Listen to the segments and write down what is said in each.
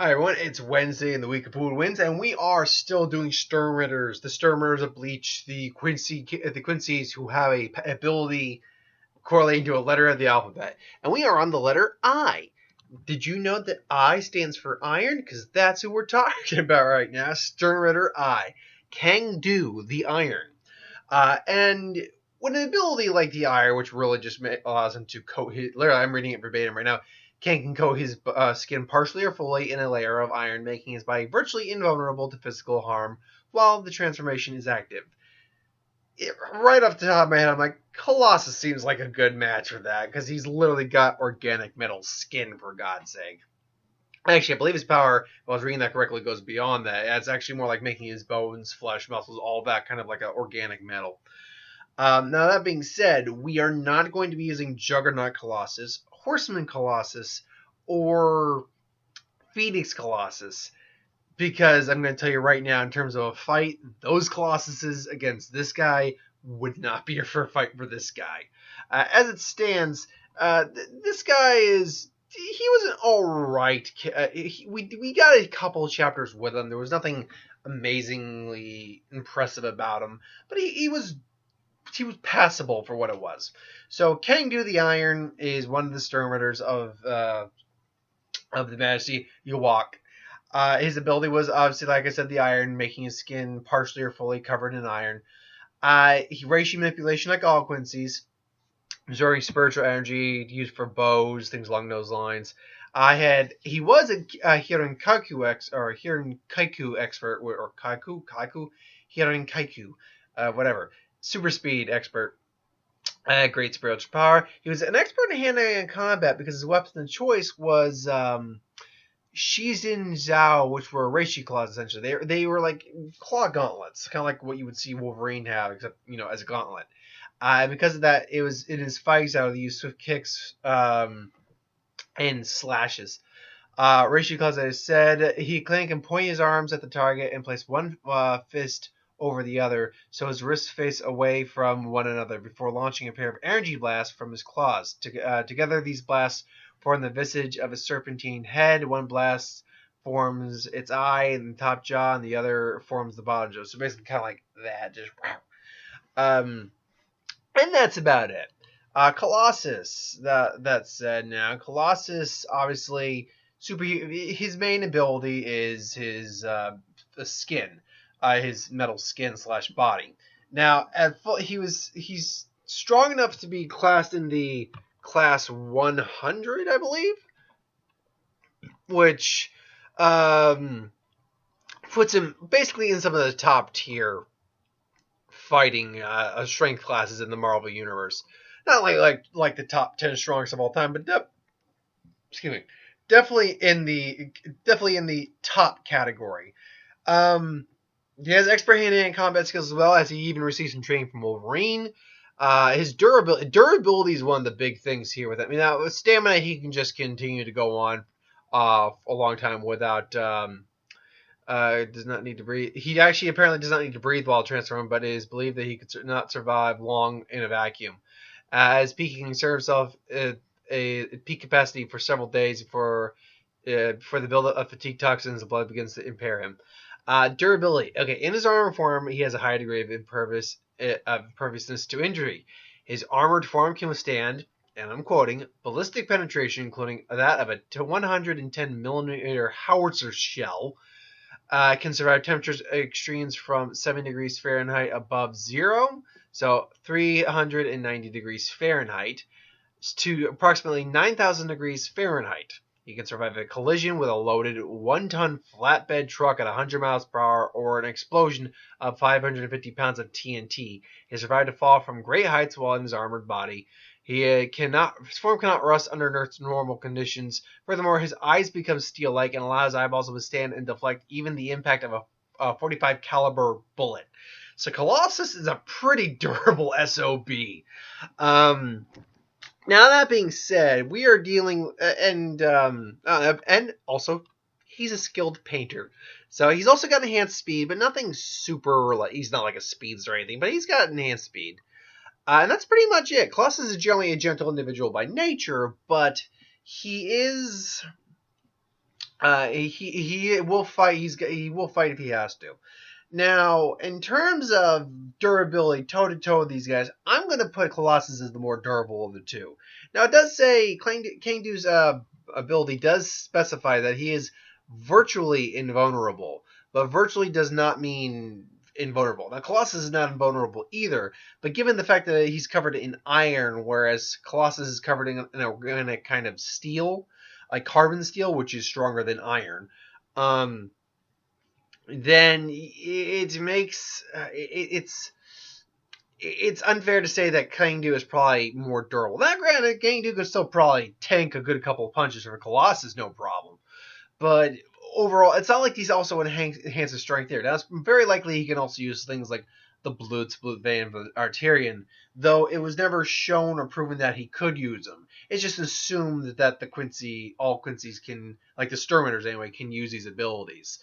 Hi everyone, it's Wednesday in the week of Pool Wins, and we are still doing Sternritters, the Sternritters of Bleach, the Quincy's who have a ability correlating to a letter of the alphabet, and we are on the letter I. Did you know that I stands for iron? Because that's who we're talking about right now. Sternritter I, Cang Du the Iron, and with an ability like the iron, which really just allows him to coat his. Literally, I'm reading it verbatim right now. Kang can coat his skin partially or fully in a layer of iron, making his body virtually invulnerable to physical harm while the transformation is active. Right off the top of my head, I'm like, Colossus seems like a good match for that, because he's literally got organic metal skin, for God's sake. Actually, I believe his power, if I was reading that correctly, goes beyond that. It's actually more like making his bones, flesh, muscles, all that kind of like an organic metal. Now, that being said, we are not going to be using Juggernaut Colossus, Horseman Colossus, or Phoenix Colossus, because I'm going to tell you right now, in terms of a fight, those Colossuses against this guy would not be a fair fight for this guy. As it stands, this guy he was an alright. We got a couple of chapters with him. There was nothing amazingly impressive about him, but he was passable for what it was. So Cang Du the Iron is one of the Sternritters of the Majesty Yuwak. His ability was obviously, like I said, the iron, making his skin partially or fully covered in iron. Reishi manipulation, like all Quincy's, absorbing spiritual energy used for bows, things along those lines. He was a Hirin Kaiku expert, or Hirin Kaiku, whatever. Super speed expert. Great spiritual power. He was an expert in hand-to-hand combat because his weapon of choice was Shizin Zhao, which were Reishi claws, essentially. They were like claw gauntlets, kind of like what you would see Wolverine have, except, as a gauntlet. Because of that, it was in his fights out, he used swift kicks and slashes. Reishi claws, as I said, he can point his arms at the target and place one fist over the other, so his wrists face away from one another before launching a pair of energy blasts from his claws. Together, these blasts form the visage of a serpentine head. One blast forms its eye and the top jaw, and the other forms the bottom jaw. So basically, kind of like that, just wow. And that's about it. Colossus. That said, now Colossus obviously his main ability is his skin. His metal skin / body. Now, he's strong enough to be classed in the class 100, I believe, which puts him basically in some of the top tier fighting strength classes in the Marvel universe. Not like the top 10 strongest of all time, but definitely in the top category. He has expert hand-to-hand combat skills as well, as he even receives some training from Wolverine. His durability is one of the big things here with him. Now, with stamina, he can just continue to go on a long time without does not need to breathe. He actually apparently does not need to breathe while transforming, but it is believed that he could not survive long in a vacuum. As Peak can serve himself at peak capacity for several days before the buildup of fatigue toxins, the blood begins to impair him. Durability. Okay, in his armor form, he has a high degree of imperviousness to injury. His armored form can withstand, and I'm quoting, ballistic penetration, including that of a 110 millimeter howitzer shell. Can survive temperatures extremes from 7 degrees Fahrenheit above zero, so 390 degrees Fahrenheit, to approximately 9,000 degrees Fahrenheit. He can survive a collision with a loaded 1-ton flatbed truck at 100 miles per hour or an explosion of 550 pounds of TNT. He survived a fall from great heights while in his armored body. His form cannot rust under normal conditions. Furthermore, his eyes become steel-like and allow his eyeballs to withstand and deflect even the impact of a 45 caliber bullet. So Colossus is a pretty durable SOB. Now, that being said, we are dealing, and also, he's a skilled painter. So he's also got enhanced speed, but nothing super, he's not like a speedster or anything, but he's got enhanced speed. And that's pretty much it. Colossus is generally a gentle individual by nature, but he is He will fight. He will fight if he has to. Now, in terms of durability, toe to toe with these guys, I'm going to put Colossus as the more durable of the two. Now, it does say Cang Du's ability does specify that he is virtually invulnerable, but virtually does not mean invulnerable. Now, Colossus is not invulnerable either, but given the fact that he's covered in iron, whereas Colossus is covered in a kind of steel, like carbon steel, which is stronger than iron. Then it makes it's unfair to say that Cang Du is probably more durable. Now, granted, Cang Du could still probably tank a good couple of punches from Colossus, no problem. But overall, it's not like he's also enhances strength there. Now, it's very likely he can also use things like the Blut Vein, the Arterian, though it was never shown or proven that he could use them. It's just assumed that all Quincy's can, like the Sternritters anyway, can use these abilities.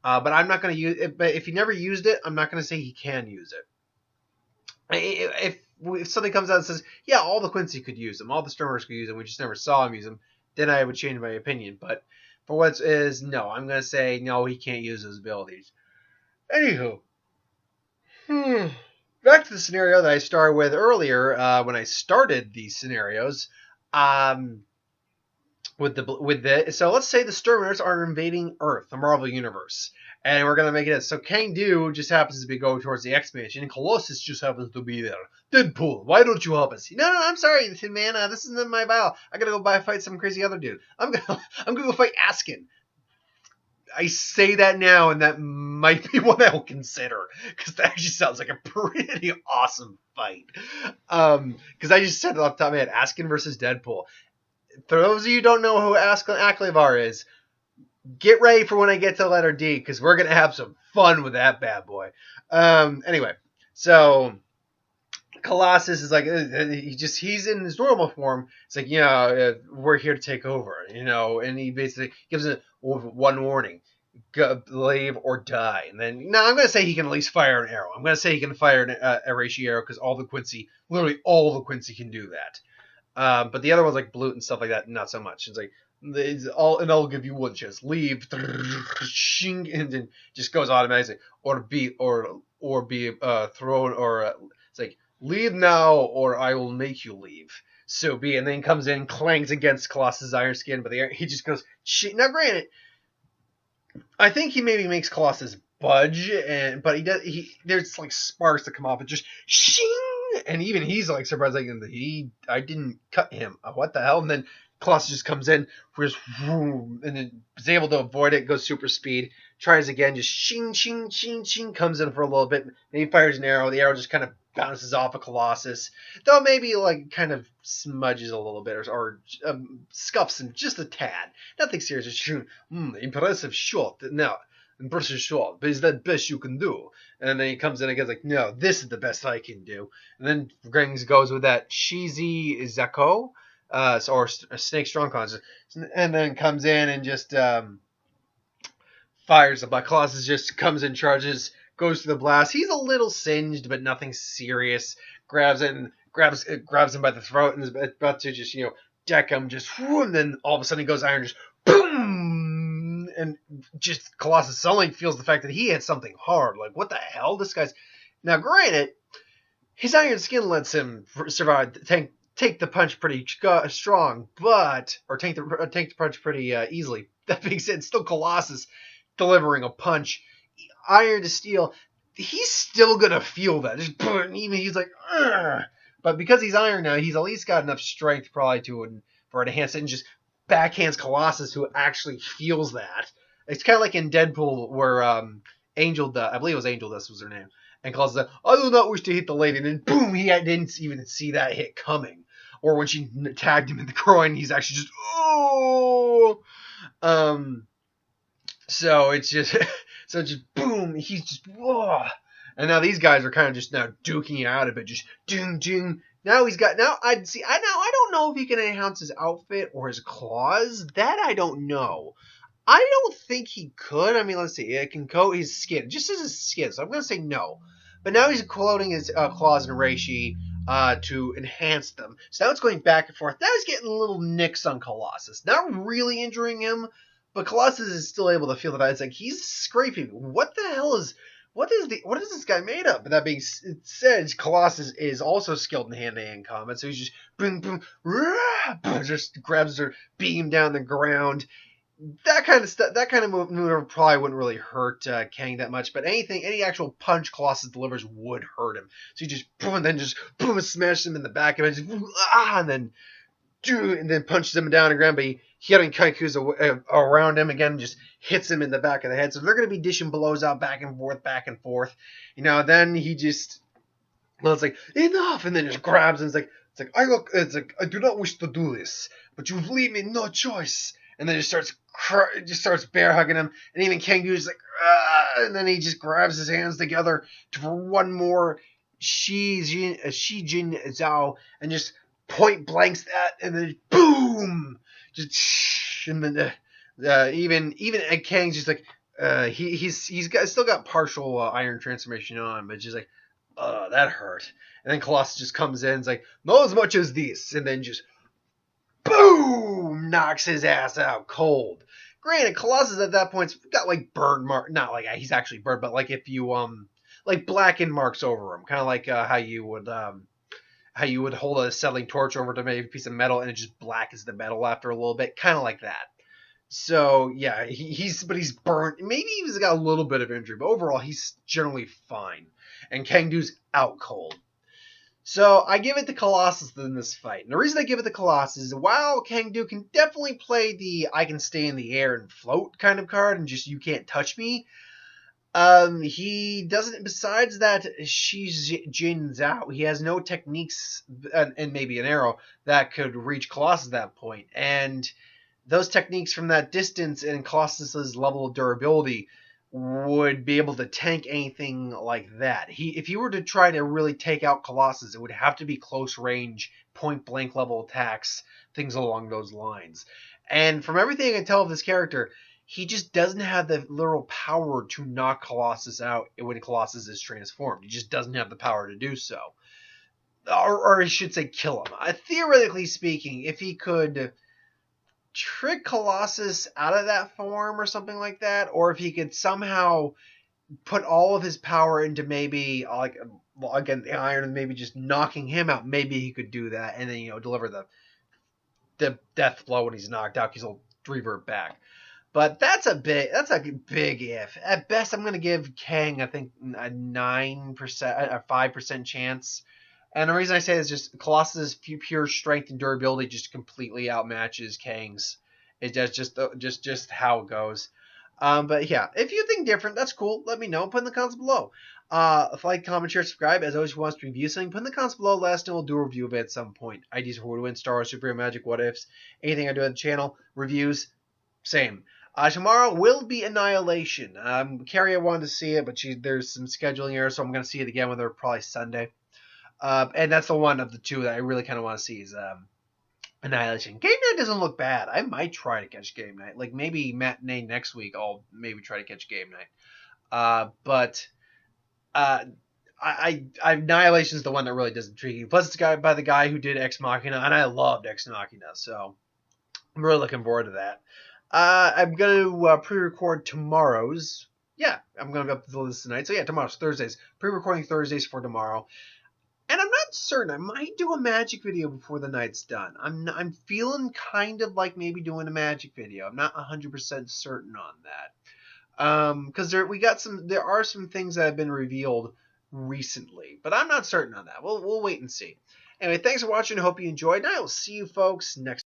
But I'm not going to use it. But if he never used it, I'm not going to say he can use it. If something comes out and says, yeah, all the Quincy could use them, all the Sternritters could use them, we just never saw him use them, then I would change my opinion. But for what is, no, I'm going to say, no, he can't use those abilities. Anywho. Back to the scenario that I started with earlier when I started these scenarios. So let's say the Sternritters are invading Earth, the Marvel Universe, and we're gonna make it. So Cang Du just happens to be going towards the X-Mansion, and Colossus just happens to be there. Deadpool, why don't you help us? No, I'm sorry, man. This isn't my battle. I gotta go fight some crazy other dude. I'm gonna go fight Askin. I say that now, and that might be what I will consider, because that actually sounds like a pretty awesome fight. Because I just said it off the top of my head, Askin versus Deadpool. For those of you who don't know who Aklevar is, get ready for when I get to letter D, because we're going to have some fun with that bad boy. Anyway, so Colossus is like, he's in his normal form. It's like, we're here to take over, and he basically gives it one warning. Leave or die. And then, I'm going to say he can at least fire an arrow. I'm going to say he can fire a Reishi arrow, because literally all the Quincy can do that. But the other ones like Blut and stuff like that, not so much. It's like I'll give you one chance. Leave, and then just goes automatically, or be thrown, or it's like leave now, or I will make you leave. So be, and then comes in, clangs against Colossus' iron skin, but he just goes shit. Now, granted, I think he maybe makes Colossus budge, but he does. There's like sparks that come off, and just shing. And even he's like surprised, like I didn't cut him. What the hell? And then Colossus just comes in, and then is able to avoid it. Goes super speed, tries again, just shing, shing, shing, shing. Comes in for a little bit, then he fires an arrow. The arrow just kind of bounces off of Colossus, though maybe like kind of smudges a little bit or scuffs him just a tad. Nothing serious. Just impressive shot. No. Impressive shot, but is that best you can do? And then he comes in again, like, no, this is the best I can do. And then Grings goes with that Shizi Zako, or Snake Strong Cons, and then comes in and just fires. But Colossus just comes in, charges, goes to the blast. He's a little singed, but nothing serious. Grabs him by the throat, and is about to just deck him, and then all of a sudden he goes iron, just boom. And just Colossus suddenly feels the fact that he had something hard. Like, what the hell? This guy's... Now, granted, his iron skin lets him survive, take the punch pretty strong, or take the punch pretty easily. That being said, still Colossus delivering a punch. Iron to steel, he's still going to feel that. Even he's like, ugh. But because he's iron now, he's at least got enough strength probably for it to enhance it, and just backhands Colossus, who actually feels that. It's kind of like in Deadpool where Angel Dust, I believe it was Angel Dust was her name, and Colossus said, I do not wish to hit the lady, and then boom, he didn't even see that hit coming. Or when she tagged him in the groin, he's actually just, oh! So it's just boom, he's just, whoa! And now these guys are kind of just now duking it out a bit, just doom, doom. Now I don't know if he can enhance his outfit or his claws. That I don't know. I don't think he could. I mean, let's see. It can coat his skin, just as his skin. So I'm going to say no. But now he's coating his claws and reishi to enhance them. So now it's going back and forth. Now he's getting little nicks on Colossus. Not really injuring him, But Colossus is still able to feel that it's like he's scraping. What is this guy made of? But that being said, Colossus is also skilled in hand-to-hand combat, so he's just boom, boom, rah, just grabs her, beam down the ground. That kind of stuff, that kind of move probably wouldn't really hurt Kang that much, but any actual punch Colossus delivers would hurt him. So you just boom, and then just boom, and smash him in the back of it, and then punches him down the ground. But Hirin Kaiku's around him again, just hits him in the back of the head. So they're going to be dishing blows out back and forth, back and forth. Then he just, it's like enough, and then just grabs him. It's like I do not wish to do this, but you've leave me no choice. And then just starts bear hugging him, and even Cang Du's like, ah! And then he just grabs his hands together for one more Shijin Zhao, and just point blanks that, and then boom, just and then even Kang's just like he's still got partial iron transformation on, but just like that hurt. And then Colossus just comes in, and is like, not as much as this, and then just boom, knocks his ass out cold. Granted, Colossus at that point's got like burn mark, not like he's actually burned, but like if you like blackened marks over him, kind of like how you would hold a settling torch over to maybe a piece of metal and it just blackens the metal after a little bit, kind of like that. So yeah, he's burnt. Maybe he's got a little bit of injury, but overall he's generally fine. And Cang Du's out cold. So I give it to Colossus in this fight. And the reason I give it to Colossus is while Cang Du can definitely play the I can stay in the air and float kind of card and just you can't touch me, he doesn't, besides that Shijin Zhao, he has no techniques and maybe an arrow that could reach Colossus at that point. And those techniques from that distance and Colossus's level of durability would be able to tank anything like that. If he were to try to really take out Colossus, it would have to be close range, point blank level attacks, things along those lines. And from everything I can tell of this character, he just doesn't have the literal power to knock Colossus out when Colossus is transformed. He just doesn't have the power to do so. Or I should say kill him. Theoretically speaking, if he could trick Colossus out of that form or something like that, or if he could somehow put all of his power into maybe like again the iron and maybe just knocking him out, maybe he could do that and then deliver the death blow when he's knocked out because he'll revert back. But that's a big if. At best, I'm gonna give Kang I think a 9%, a 5% chance. And the reason I say is just Colossus' pure strength and durability just completely outmatches Kang's. It's just how it goes. But yeah, if you think different, that's cool. Let me know. Put in the comments below. Like, comment, share, subscribe. As always, who wants to review something, put in the comments below. Let us know. We'll do a review of it at some point. Ideas for who to win, Star Wars, Superhero Magic, What Ifs, anything I do on the channel, reviews, same. Tomorrow will be Annihilation. Carrie, I wanted to see it, but there's some scheduling error, so I'm going to see it again with her probably Sunday. And that's the one of the two that I really kind of want to see is Annihilation. Game Night doesn't look bad. I might try to catch Game Night. Like maybe matinee next week, I'll maybe try to catch Game Night. But Annihilation is the one that really does intrigue me. Plus, it's by the guy who did Ex Machina, and I loved Ex Machina, so I'm really looking forward to that. I'm going to pre-record tomorrow's. Yeah, I'm going to upload this tonight. So yeah, tomorrow's Thursdays. Pre-recording Thursdays for tomorrow. And I'm not certain. I might do a magic video before the night's done. I'm feeling kind of like maybe doing a magic video. I'm not 100% certain on that. Because there are some things that have been revealed recently, but I'm not certain on that. We'll wait and see. Anyway, thanks for watching. I hope you enjoyed, and I will see you folks next time.